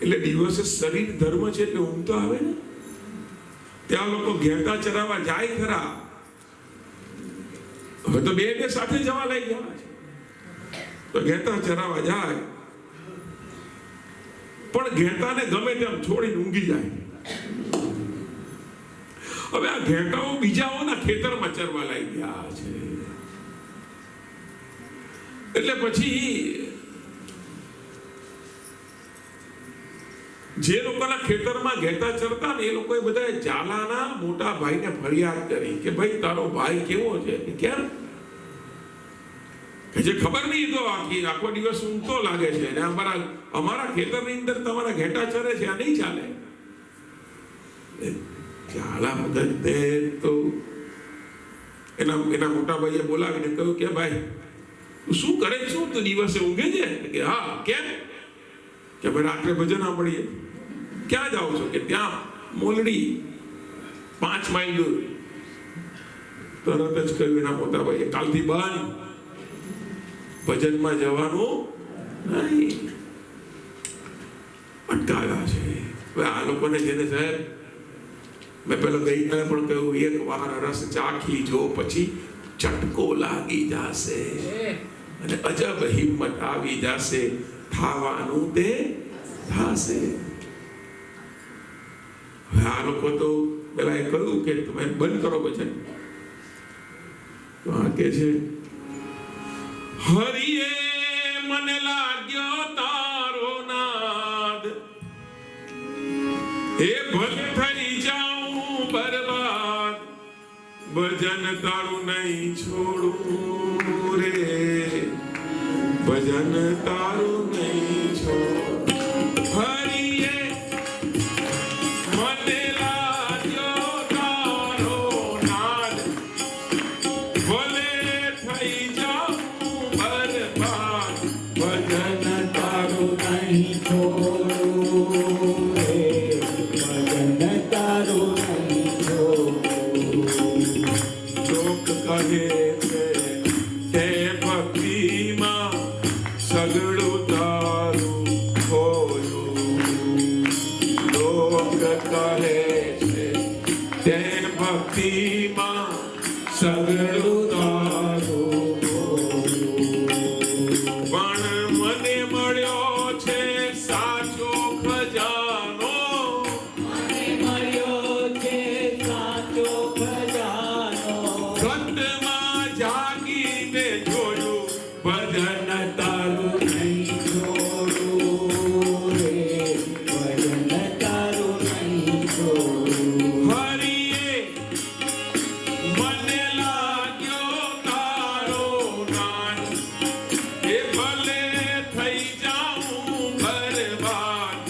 એટલે દિવસે શરીર ધર્મ છે એટલે ઊંઘ તો આવે ને. ત્યાં લોકો ઘેટા ચરાવવા જાય ખરા, હવે તો બે સાથે જવા લઈ ગયા છે, તો ઘેટા ચરાવવા જાય પણ ઘેટાને ગમે તેમ છોડીને ઊંઘી જાય. હવે આ ઘેટાઓ બીજાઓના ખેતરમાં ચરવા લઈ ગયા છે, એટલે પછી જે લોકોના ખેતરમાં ઘેટા ચરતા ને એ લોકોએ બધા ઝાલાના મોટા ભાઈને ફરિયાદ કરી કે ભાઈ તારો ભાઈ કેવો છે. કેમ કે જે ખબર નહીં તો આખો દિવસ ઊંઘતો લાગે છે ને અમારા ખેતરની અંદર તમારા ઘેટા ચરે છે, આ નહીં ચાલે. ઝાલા મદદ તો એના મોટા ભાઈએ બોલાવીને કહ્યું કે ભાઈ તું શું કરે છે, તું દિવસે ઊંઘે છે? કે હા. કેમ? કે ભાઈ રાત્રે ભજન સાંભળીએ. ક્યાં જાઓ છો? કે ત્યાં મોલડી 5 માઇલ દૂર. તરત જ કહ્યું એના મોટા ભાઈએ કાલથી બંધ, ભજનમાં જવાનું નહીં. અટકાવ્યા છે. હવે આ લોકોને જેને સાહેબ મેં પેલા ગઈકાલે પણ કહ્યું એક વાર રસ ચાખી જો પછી ચટકો લાગી જશે અને અજબ હિંમત આવી જશે, ખાવાનું તે થશે. હવે આ લોકો તો પેલા એ કહ્યું કે તમે બંધ કરો ભજન, તો આ કે છે હરિએ મને લાગ્યો તારો નાદ, એ ભલે થઈ જાઉં બરબાદ, ભજન તારું નહીં છોડું રે, ભજન તારું નહીં છોડ. હરિએ મને લાગ્યો તારો નાદ, ભલે થઈ જાઉં બરબાદ, ભજન તારું નહીં છોડું રે, ભજન તારું નહીં છોડું. લોક કહે છે તે ભક્તિમાં સગડું તારું ખોયું, લોક કહે છે તે ભક્તિમાં સગડું તારું ખોયું, પણ મને મળ્યો છે સાચો ખજાનો, મને મળ્યો છે સાચો ખજાનો, સતમાં જાગીને જોયું ભજન તારું નહીં છોડું રે, ભજન તારું નહીં છોડું. હરિએ મને લાગ્યો તારો નાદ, એ ભલે થઈ જાઉં બરબાદ,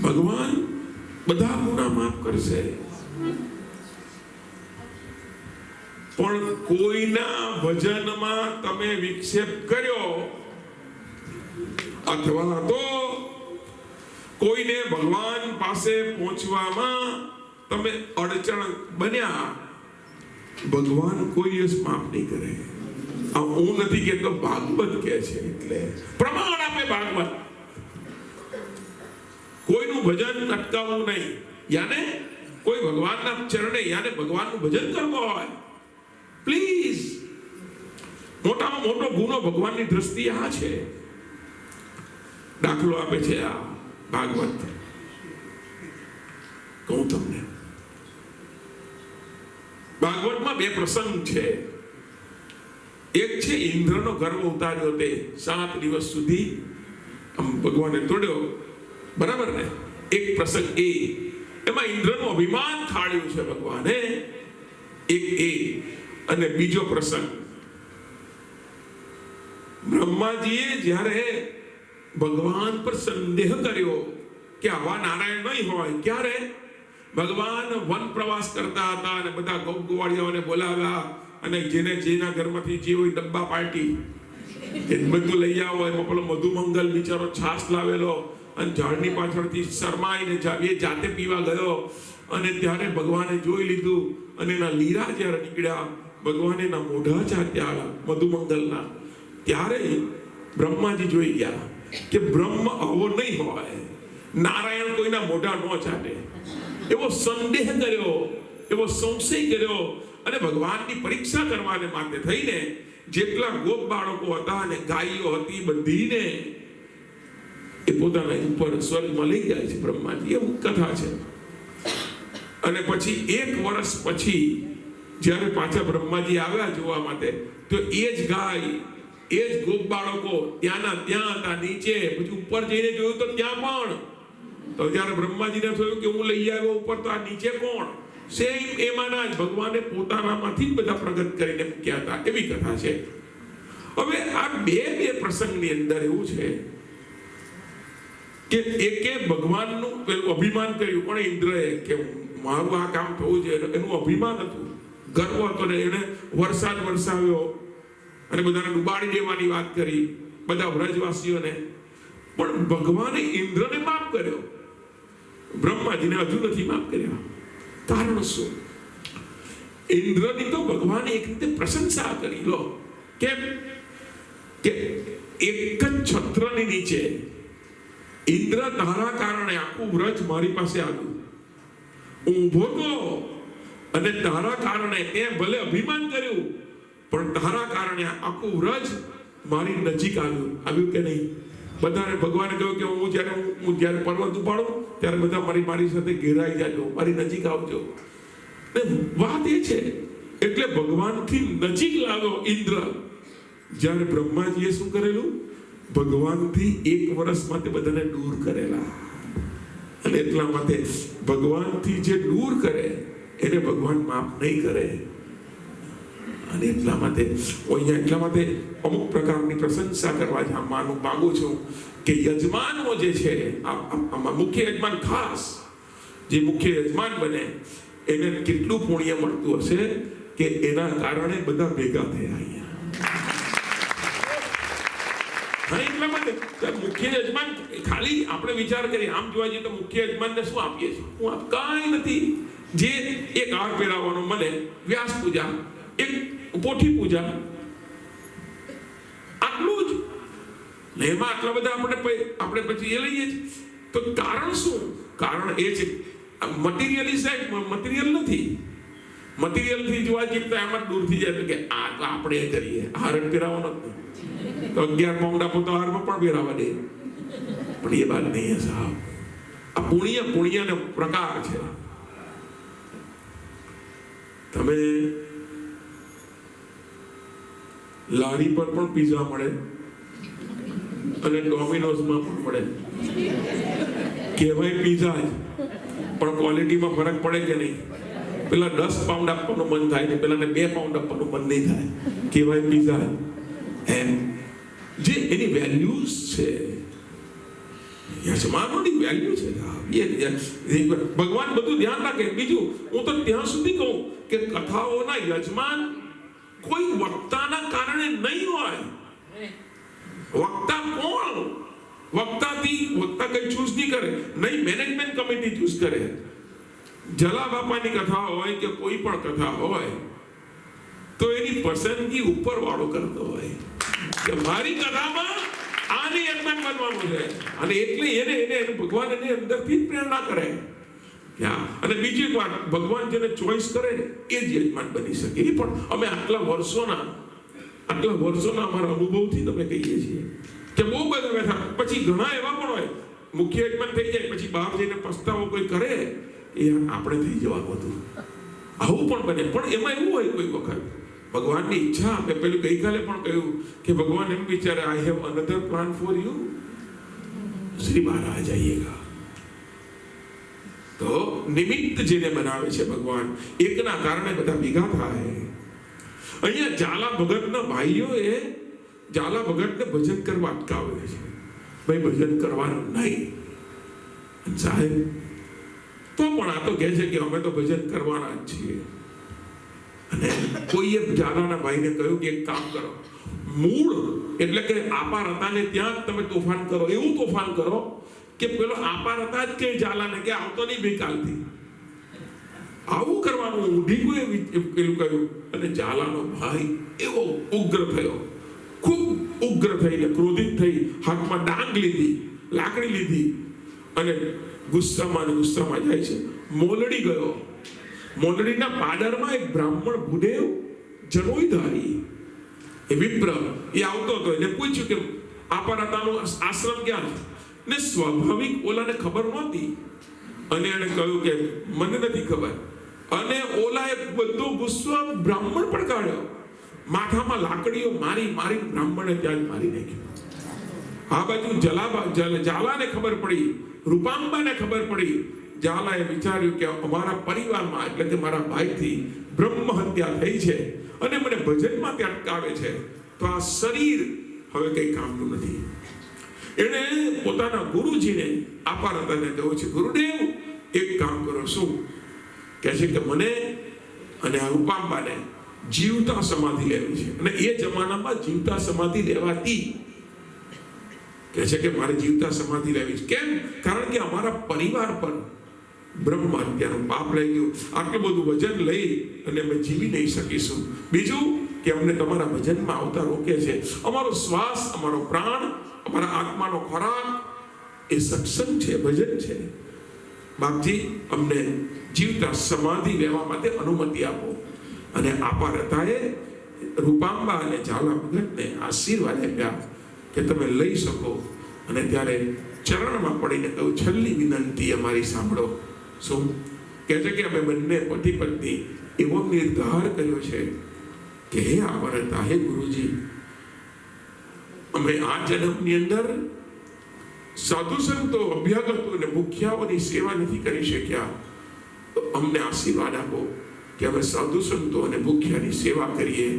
ભગવાન બધા ગુના માફ કરશે, પણ કોઈના ભજનમાં તમે વિક્ષેપ કર્યો અથવા તો કોઈને ભગવાન પાસે પહોંચવામાં તમે અડચણ બન્યા, ભગવાન કોઈ દિવસ માફ નહીં કરે. આ હું નથી કહેતો, ભાગવત કહે છે. એટલે પ્રમાણ આપે ભાગવત. કોઈનું ભજન અટકાવવું નહીં. યાને કોઈ ભગવાનના ચરણે યાને ભગવાનનું ભજન કરવું હોય, પ્લીઝ. મોટામાં મોટો ગુનો ભગવાનની દ્રષ્ટિએ આ છે. દાખલો આપે છે આ ભાગવત. કહું તમને, ભાગવતમાં બે પ્રસંગ છે. એક છે ઇન્દ્રનો ગર્વ ઉતાર્યો તે 7 દિવસ સુધી ભગવાને તોડ્યો, બરાબર ને? એક પ્રસંગ એમાં ઇન્દ્રનું અભિમાન ખાળ્યું છે ભગવાને, એક એ. અને બીજો પ્રસંગ, બ્રહ્માજીએ જ્યારે ભગવાન પર સંદેહ કર્યો કે આવા નારાયણ નહીં હોય. ક્યારે? ભગવાન વન પ્રવાસ કરતા હતા અને બધા ગોવાળિયાઓને બોલાવ્યા અને જેને જેના ઘરમાંથી જે હોય ડબ્બા પાર્ટી એ બધું લઈ આવો. એમાં પેલો મધુમંગલ બિચારો છાશ લાવેલો અને ઝાડની પાછળથી શરમાઈને એ જાતે પીવા ગયો અને ત્યારે ભગવાને જોઈ લીધું અને એના લીરા જ્યારે નીકળ્યા, ભગવાને એના મોઢા ચાટ્યા મધુમંગલના, ત્યારે બ્રહ્માજી જોઈ ગયા કે બ્રહ્મ આવો નહીં હોય, નારાયણ કોઈના મોઢા ન ચાટે. એવો સંદેહ કર્યો, એવો સંશય કર્યો અને ભગવાનની પરીક્ષા કરવાને માટે થઈને જેટલા ગોપ બાળકો હતા અને ગાયો હતી બધીને એ પોતાના ઉપર સ્વર્ગમાં લઈ જાય છે બ્રહ્માજી. એવું કથા છે. અને પછી 1 વર્ષ પછી જ્યારે પાછા બ્રહ્માજી આવ્યા જોવા માટે, તો એ જ ગાય, એ જ ગોપ બાળકો ત્યાંના ત્યાં હતા નીચે. પછી ઉપર જઈને જોયું તો ત્યાં પણ. તો જ્યારે બ્રહ્માજીને થયું કે હું લઈ આવ્યો ઉપર, તો આ નીચે કોણ? સેમ એમાંના જ ભગવાને પોતાનામાંથી જ બધા પ્રગટ કરીને મૂક્યા હતા. એવી કથા છે. હવે આ બે પ્રસંગની અંદર એવું છે કે એકે ભગવાનનું પેલું અભિમાન કર્યું, પણ ઇન્દ્રએ કે મારું આ કામ થવું છે, એનું અભિમાન હતું, ગર્વ હતો ને એને વરસાદ વરસાવ્યો અને બધાને ડૂબાડી દેવાની વાત કરી, બધા વ્રજવાસીઓને. પણ ભગવાને ઇન્દ્રને માફ કર્યો, બ્રહ્માજીને હજુ નથી માફ કર્યા. કારણ શું? ઇન્દ્રની તો ભગવાને એક રીતે પ્રશંસા કરી. લો, કેમ કે એક જ છત્રની નીચે ઇન્દ્ર તારા કારણે આખું વ્રજ મારી પાસે આવ્યું, ઊભો તો, અને તારા કારણે તે ભલે અભિમાન કર્યું પણ તારા કારણે આખું વ્રજ મારી નજીક આવ્યું કે નહીં? બધાને ભગવાને કહ્યું કે હું જ્યારે પર્વત ઉપાડું ત્યારે બધા મારી સાથે ઘેરાઈ જાજો, મારી નજીક આવજો. વાત એ છે, એટલે ભગવાનથી નજીક લાવ્યો ઇન્દ્ર. જ્યારે બ્રહ્માજીએ શું કરેલું? ભગવાનથી 1 વર્ષ માટે બધાને દૂર કરેલા. અને એટલા માટે ભગવાનથી જે દૂર કરે એને ભગવાન માફ નહીં કરે. અને એટલા માટે અમુક પ્રકારની પ્રશંસા કરવા જ માનું માંગુ છું કે યજમાનો જે છે, આમાં મુખ્ય યજમાન, ખાસ જે મુખ્ય યજમાન બને એને કેટલું પુણ્ય મળતું હશે કે એના કારણે બધા ભેગા થયા અહીંયા. એટલા માટે મુખ્ય યજમાન ખાલી આપણે વિચાર કરીએ, આમ જોવા જઈએ તો મુખ્ય યજમાનને શું આપીએ છીએ? હું કાંઈ નથી. જે એક હાર પહેરાવવાનો મને, વ્યાસ પૂજા, એક પોઠી પૂજા, આટલું જ. એમાં આટલા બધા આપણે પછી એ લઈએ છીએ. તો કારણ શું? કારણ એ છે મટીરિયલ નથી. મટીરિયલથી જોવા જઈએ તો એમાં દૂર થઈ જાય કે આ તો આપણે કરીએ, હાર જ પહેરાવવાનો જ નહીં. તો 11 પાઉન્ડ આપો તો હારમાં પણ પહેરાવા દે. પણ એ વાત નહીં સાહેબ. આ પુણ્યનો પ્રકાર છે. તમે લારી પર પણ પીઝા મળે અને ડોમિનોઝમાં પણ મળે. કહેવાય પીઝા જ, પણ ક્વોલિટીમાં ફરક પડે કે નહીં? પેલા 10 પાઉન્ડ આપવાનું મન થાય ને પેલાને 2 પાઉન્ડ આપવાનું મન નહીં થાય. કહેવાય પીઝા. એમ જે એની વેલ્યુઝ છે, યજમાનોની વેલ્યુ છે. ભગવાન બધું ધ્યાન રાખે. બીજું હું તો ત્યાં સુધી કહું કે કથાઓના યજમાન કોઈ વક્તાના કારણે નહીં હોય. વક્તા કોણ? વક્તા કઈ ચૂઝ નહીં કરે, નહીં મેનેજમેન્ટ કમિટી ચૂઝ કરે. જલા બાપાની કથા હોય કે કોઈ પણ કથા હોય તો એની પસંદગી ઉપર વાળો કરતો હોય કે મારી કથામાં આને યજમાન બનવાનું છે, અને એટલે એને ભગવાન એને અંદરથી પ્રેરણા કરે. અને બીજી એક વાત, ભગવાન જેને ચોઈસ કરે ને એ જ યજમાન બની શકે. એ પણ અમે આટલા વર્ષોના અમારા અનુભવથી તમે કહીએ છીએ કે બહુ બધા બેઠા. પછી ઘણા એવા પણ હોય મુખ્ય યજમાન થઈ જાય, પછી બહાર જઈને પસ્તાવો કોઈ કરે એ આપણે થઈ જવાનું હતું. આવું પણ બને. પણ એમાં એવું હોય કોઈ વખત ભગવાનની ઈચ્છા. મેં પેલું ગઈકાલે પણ કહ્યું કે ભગવાન એમ વિચારે I have another plan for you, Shri Maharaj આइएगा. તો નિમિત્ત જેને બનાવે છે ભગવાન, એકના કારણે બધા ભેગા થાય. અહીંયા ઝાલા ભગતના ભાઈઓએ ઝાલા ભગતને ભજન કરવા અટકાવે છે. ભાઈ ભજન કરવાનું નહીં. સાહેબ તો પણ આ તો કહે છે કે અમે તો ભજન કરવાના જ છીએ. અને કોઈએ ઝાલાના ભાઈને કહ્યું કે એક કામ કરો, મૂળ એટલે કે આપા રતાને ત્યાં જ તમે તોફાન કરો. એવું તોફાન કરો કે પેલો આપા રતા જ કે ઝાલાને કે આવતો નહીં બેકાલથી. આવું કરવાનું ઊંઢીગુએ પેલું કહ્યું. અને ઝાલાનો ભાઈ એવો ઉગ્ર થયો, ખૂબ ઉગ્ર થઈને ક્રોધિત થઈ, હાથમાં ડાંગ લીધી, લાકડી લીધી અને ગુસ્સામાં જાય છે. મોલડી ગયો. મોલડીના પાદરમાં એક બ્રાહ્મણ ભૂદેવ જનોઈધારી એ વિપ્ર એ આવતો હતો. એને પૂછ્યું કે આપરાતાનો આશ્રમ ક્યાં છે? ને સ્વાભાવિક ઓલાને ખબર નહોતી અને એને કહ્યું કે મને નથી ખબર. અને ઓલાએ બધો ગુસ્સો બ્રાહ્મણ પર કાઢ્યો. માથામાં લાકડીઓ મારી બ્રાહ્મણે ત્યાં મારી નાખ્યો. આ બાજુ ઝાલાને ખબર પડી, રૂપાંબાને ખબર પડી. ઝાલાએ વિચાર્યું કે અમારા પરિવારમાં એટલે કે મારા ભાઈથી બ્રહ્મ હત્યા થઈ છે અને મને ભજનમાં ત્યાં અટકાવે છે, તો આ શરીર હવે કઈ કામનું નથી. એણે પોતાના ગુરુજીને આપારતાને કહ્યું છે, ગુરુદેવ એક કામ કરો. શું કહે છે કે મને અને આ રૂપાંબાને જીવતા સમાધિ લેવી છે. અને એ જમાનામાં જીવતા સમાધિ લેવાતી. કહે છે કે મારે જીવતા સમાધિ લેવી છે. કેમ? કારણ કે અમારા પરિવાર પર બ્રહ્મ હત્યાનું પાપ લઈ ગયું. આટલું બધું વજન લઈ અને અમે જીવી નહીં શકીશું. બીજું કે અમને તમારા ભજનમાં આવતા રોકે છે. અમારો શ્વાસ, અમારો પ્રાણ, અમારા આત્માનો ખોરાક એ સત્સંગ છે, ભજન છે. બાપજી અમને જીવતા સમાધિ લેવા માટે અનુમતિ આપો. અને આપા રતાએ રૂપાંબા અને ઝાલા ભગતને આશીર્વાદ આપ્યા કે તમે લઈ શકો. અને ત્યારે ચરણમાં પડીને કહ્યું, છેલ્લી વિનંતી અમારી સાંભળો. શું કહે છે કે અમે બંને પતિ પત્ની એવો નિર્ધાર કર્યો છે કે હે આપા રતા, હે ગુરુજી, અમે આ જન્મની અંદર સાધુ સંતો, અભ્યાગતો અને મુખ્યાઓની સેવા નથી કરી શક્યા. તો અમને આશીર્વાદ આપો કે અમે સાધુ સંતો અને મુખ્યાની સેવા કરીએ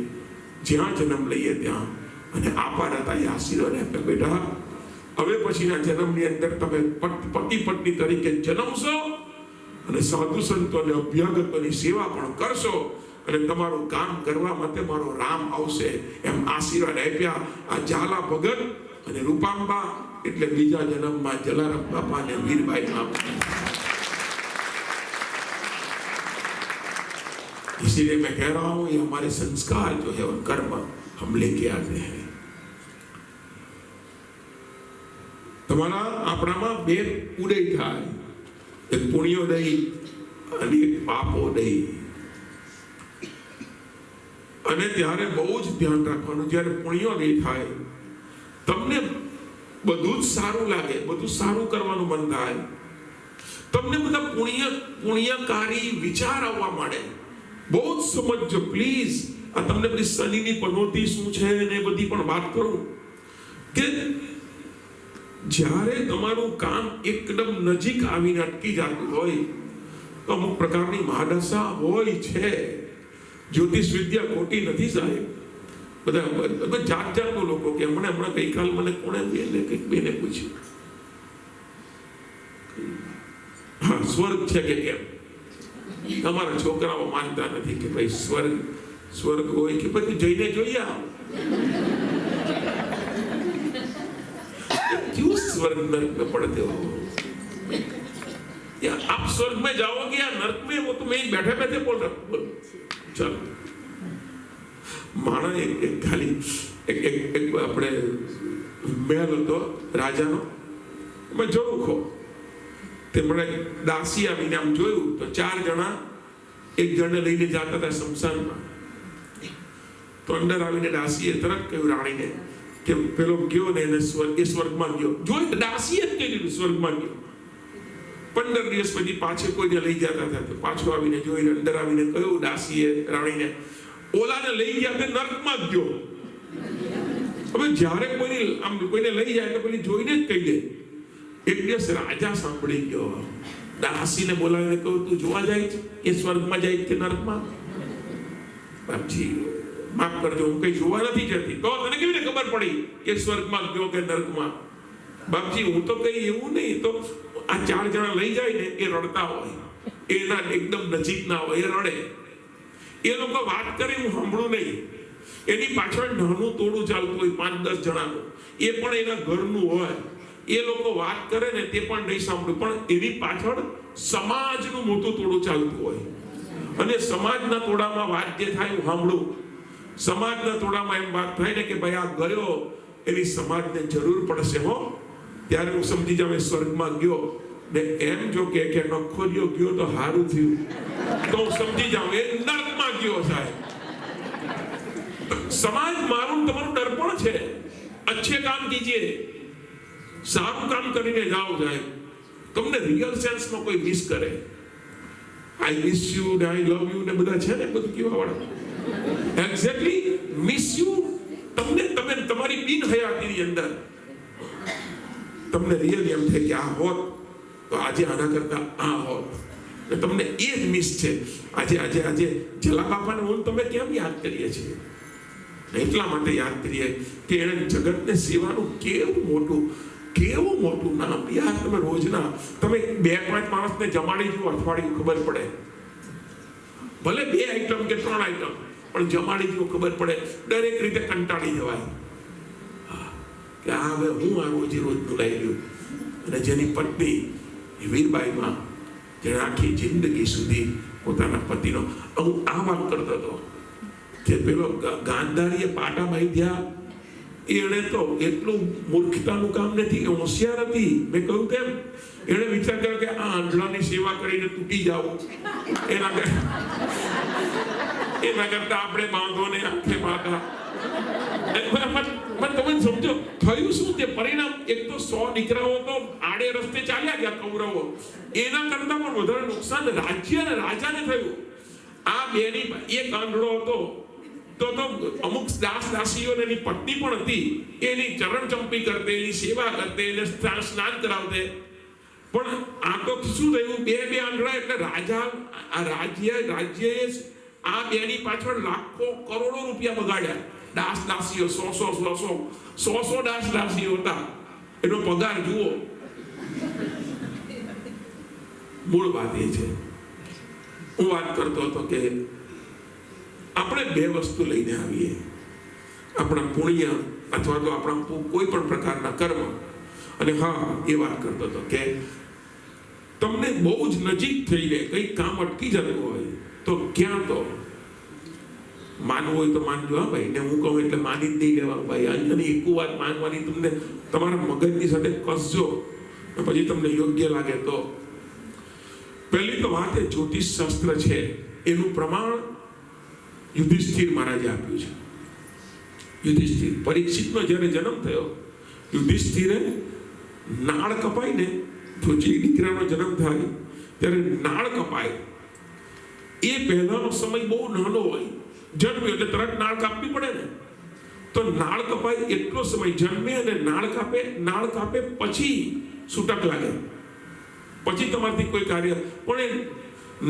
જ્યાં જન્મ લઈએ ત્યાં. અને આપા રતાએ આશીર્વાદ આપ્યા, બેટા હવે પછીના જન્મની અંદર તમે પતિ પત્ની તરીકે જન્મશો અને સાધુ સંતો અને અભ્યાગતોની સેવા પણ કરશો અને તમારું કામ કરવા માટે મારો રામ આવશે. એમ આશીર્વાદ આપ્યા આ ઝાલા ભગત અને રૂપાંબા. એટલે બીજા જન્મમાં જલારામ બાપા અને વીરબાઈ નામ. इसीलिए मैं कह रहा हूं, ये हमारे संस्कार जो है और कर्म हम लेके आते हैं. તમારા આપણામાં બે ઉદય થાય, એક પુણ્યોદય અને એક પાપોદય. અને ત્યારે બહુ જ ધ્યાન રાખવાનું. જ્યારે પુણ્યોદય થાય તમને બધું જ સારું લાગે, બધું સારું કરવાનું મન થાય, તમને બધા પુણ્યકારી વિચાર આવવા માંડે. બહુ જ સમજજો પ્લીઝ. આ તમને બધી શનિની પનોતી શું છે ને એ બધી પણ વાત કરું કે જ્યારે તમારું કામ એકદમ નજીક આવીને અટકી જતું હોય તો અમુક પ્રકારની મહાદશા હોય છે. જ્યોતિષ વિદ્યા ખોટી નથી સાહેબ. બધા જાત જાતના લોકો કે હમણાં ગઈકાલ મને કોણે બેને પૂછ્યું સ્વર્ગમાં સ્વર્ગ છે કે કેમ. તમારા છોકરાઓ માનતા નથી કે ભાઈ સ્વર્ગ હોય કે પછી જઈને જોઈએ क्यों स्वर्ग नरक में पड़ते हो? या आप स्वर्ग में जाओगे या नरक में? वो तो मैं बैठे बैठे बोल रहा हूं. चलो माना एक खाली एक अपने महल હતો રાજાનો. મેં જોયું ખો તેમણે દાસી આવીને આમ જોયું તો 4 જણા એક જણને લઈને જતા હતા શમશાનમાં. તો અંદર આવીને દાસીએ તરત કહ્યું રાણીને કે પેલો ગયો ને એને સ્વર્ગમાં ગયો. જોઈ દાસીએ જ કહી દીધું સ્વર્ગમાં ગયો. 15 દિવસ પછી પાછે કોઈને લઈ જતા હતા તો પાછો આવીને જોઈને અંદર આવીને કહ્યું દાસીએ રાણીને ઓલાને લઈ ગયા તે નરકમાં જ ગયો. હવે જ્યારે કોઈને લઈ જાય તો પેલી જોઈને જ કહી દે. એક દિવસ રાજા સાંભળી ગયો. દાસીને બોલાવીને કહ્યું તું જોવા જાય છે એ સ્વર્ગમાં જાય કે નરકમાં? બાપજી માફ કરજો હું કઈ જોવા નથી જતી. તો તને કેવી રીતે ખબર પડી કે સ્વર્ગમાં ગયો કે નરકમાં? બાપજી હું તો કઈ એવું નહીં. તો આ 4 જણા લઈ જાય ને એ રડતા હોય, એના એકદમ નજીક ના હોય, એ રડે. એ લોકો વાત કરે હું સાંભળું નહીં. એની પાછળ નાનું ટોળું ચાલતું હોય 5-10 જણાનું, એ પણ એના ઘરનું હોય. એ લોકો વાત કરે ને તે પણ નહીં સાંભળ્યું, પણ એની પાછળ સમાજનું મોટું ટોળું ચાલતું હોય. અને સમાજના ટોળામાં વાત જે થાય હું સાંભળું. સમાજના ટોળામાં એમ વાત થાય ને કે ભાઈ આ ગયો એની સમાજને જરૂર પડશે હો. ત્યારે હું સમજી જાઉં એ સ્વર્ગમાં ગયો. ને એમ જો કે નખો ગયો તો સારું થયું તો હું સમજી જાઉં એ નરકમાં ગયો સાહેબ. સમાજ મારું તમારું દર્પણ છે. अच्छे काम कीजिए, સારું કામ કરીને જાઓ સાહેબ. તમને રિયલ સેન્સમાં કોઈ મિસ કરે આઈ મિસ યુ ને આઈ લવ યુ ને બધા છે ને બધું કેવા વાળા એક્ઝેક્ટલી મિસ યુ. તમને તમે તમારી બિન હયાતીની અંદર તમને રિયલી એમ થાય કે આ હોત તો આજે આના કરતા આ હોત. તમને એ જ મિસ છે. આજે જલા બાપાને હું તમે કેમ યાદ કરીએ છીએ? એટલા માટે યાદ કરીએ કે એણે જગતને સેવાનું કેવું મોટું નામ. યાર તમે રોજના તમે 2-5 માણસને જમાડી જુઓ અઠવાડિયું ખબર પડે. ભલે 2 આઈટમ કે 3 આઈટમ પણ જમાડી જુઓ ખબર પડે. દરેક રીતે કંટાળી જવાય કે આ હવે હું આ રોજ ભૂલાઈ ગયું. અને જેની પત્ની વીરબાઈમાં જેણે આખી જિંદગી સુધી પોતાના પતિનો હું આ વાત કરતો હતો કે પેલો ગાંધારીએ પાટા બાંધ્યા. એણે તો એટલું મૂર્ખતાનું કામ નથી, હોશિયાર હતી. મેં કહ્યું તેમ એણે વિચાર કર્યો કે આ આંધળાની સેવા કરીને તૂટી જાવ એના કરતા આપણે બાંધો ને આંખે પાટા. તમે સમજો થયું શું તે પરિણામ? એક તો 100 દીકરાઓ તો આડે રસ્તે ચાલ્યા ગયા કૌરવો. એના કરતા પણ વધારે નુકસાન રાજ્ય અને રાજાને થયું. આ બેની એક આંધળો હતો તો અમુક દાસીઓ એની પત્ની પણ હતી. એની ચરણ ચંપી કરતે, એની સેવા કરતે, એને સ્નાન કરાવતે. પણ આ તો શું થયું? બે આંધળા એટલે રાજ્યએ આ બેની પાછળ લાખો કરોડો રૂપિયા બગાડ્યા. દાસીઓ 100 દાસીઓ હતા. એનો પગાર જુઓ. મૂળ વાત એ છે હું વાત કરતો હતો કે આપણે 2 વસ્તુ લઈને આવીએ, આપણા પુણ્ય અથવા તો આપણા કોઈ પણ પ્રકારના કર્મ. અને હા એ વાત કરતો હતો કે તમને બહુ જ નજીક થઈને કંઈક કામ અટકી જતું હોય તો ક્યાં તો માનવું હોય તો માનજો. હા ભાઈ ને હું કહું એટલે માની જ નહીં લેવા ભાઈ. અને એક વાત માનવાની તમને તમારા મગજની સાથે કસજો પછી તમને યોગ્ય લાગે તો. પહેલી તો વાત એ જ્યોતિષ શાસ્ત્ર છે એનું પ્રમાણ યુધિષ્ઠિર મહારાજે આપ્યું છે. યુધિષ્ઠિર પરીક્ષિતનો જ્યારે જન્મ થયો યુધિષ્ઠિરે નાળ કપાય ને તો જે દીકરાનો જન્મ થાય ત્યારે નાળ કપાય એ પહેલાનો સમય બહુ નાનો હોય. જન્મ્યો એટલે તરત નાળ કાપવી પડે ને. તો નાળ કપાય એટલો સમય જન્મે અને નાળ કાપે પછી છૂટક લાગે, પછી તમારથી કોઈ કાર્ય. પણ એ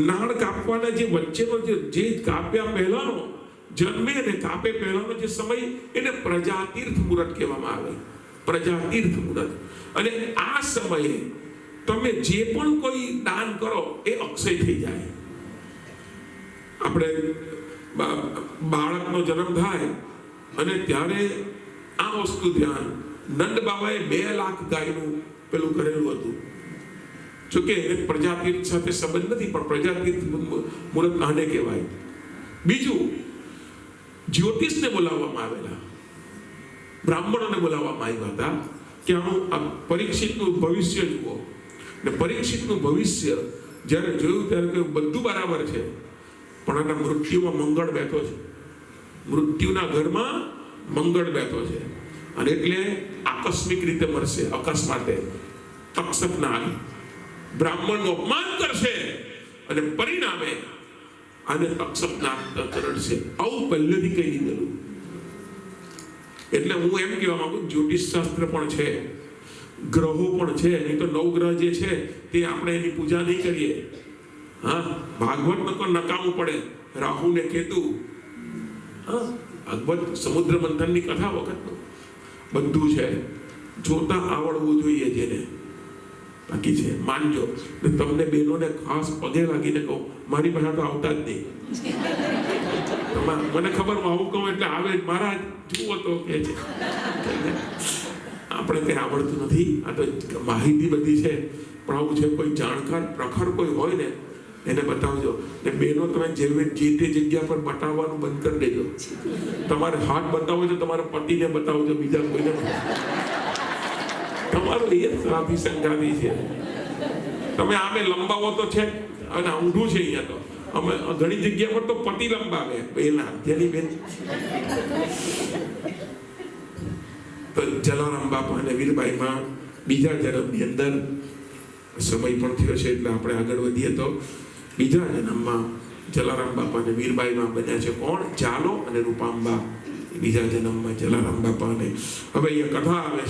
નાળ કાપવાના જે વચ્ચેનો જે કાપ્યા પહેલાનો જન્મે અને કાપે પહેલાનો જે સમય એને પ્રજાતીર્થ મુહૂર્ત કહેવામાં આવે. પ્રજાતીર્થ મુહૂર્ત. અને આ સમયે તમે જે પણ કોઈ દાન કરો એ અક્ષય થઈ જાય. આપણે બાળકનો જન્મ થાય અને ત્યારે આ વસ્તુ ધ્યાન, નંદ બાબાએ 2 લાખ ગાયનું પેલું કરેલું હતું. જોકે એને પ્રજાતીર્થ સાથે સંબંધ નથી, પણ પ્રજાતીર્થ મુહૂર્ત આને કહેવાય. બીજું, જ્યોતિષને બોલાવવામાં આવેલા, બ્રાહ્મણોને બોલાવવામાં આવ્યા હતા કે આનું પરીક્ષિતનું ભવિષ્ય જુઓ. ને પરીક્ષિતનું ભવિષ્ય જ્યારે જોયું ત્યારે કે બધું બરાબર છે, પણ એના મૃત્યુમાં મંગળ બેઠો છે. મૃત્યુના ઘરમાં મંગળ બેઠો છે અને એટલે આકસ્મિક રીતે મરશે. અકસ્માતે તક્ષકના બ્રાહ્મણનું અપમાન કરશે અને પરિણામે આને તક્ષકના કરડશે. આવું પહેલેથી કહી દીધેલું. એટલે હું એમ કહેવા માંગુ, જ્યોતિષ શાસ્ત્ર પણ છે, ગ્રહો પણ છે. નહીં તો 9 ગ્રહ જે છે તે આપણે એની પૂજા નહીં કરીએ. હા, ભાગવત તો નકામું પડે. રાહુ ને કેતુ, હા, ભાગવત સમુદ્ર મંથનની કથા વખત બધું છે. જોતા આવડવું જોઈએ જેને. બાકી છે માનજો. તમને બહેનોને ખાસ પગે લાગીને કહું, મારી પાસે તો આવતા જ નહીં. મને ખબર, આવું કહું એટલે આવે. મારા જુઓ તો કે છે આપણે કઈ આવડતું નથી. આ તો માહિતી બધી છે, પણ આવું છે કોઈ જાણકાર પ્રખર કોઈ હોય ને એને બતાવજો. ને બહેનો, તમે જે તે જગ્યા પર બતાવવાનું બંધ કરી દેજો. તમારે હાથ બતાવો છો, તમારા પતિને બતાવજો, બીજા કોઈને. તમારો એ સાથી સંગાતી છે. તમે આમે લંબાવો તો છે અને ઊંધું છે. અહીંયા તો અમે ઘણી જગ્યા પર તો પતિ લંબાવે પહેલા જેની બેન. તો જલારામ બાપા અને વીરબાઈમાં બીજા જન્મની અંદર સમય પણ થયો છે એટલે આપણે આગળ વધીએ. તો બીજા જન્મમાં જલારામ બાપા અને વીરબાઈમાં બન્યા છે કોણ? જાલો અને રૂપાંબા. બીજા જન્મમાં જલારામ બાપા. અને હવે અહીંયા કથા આવે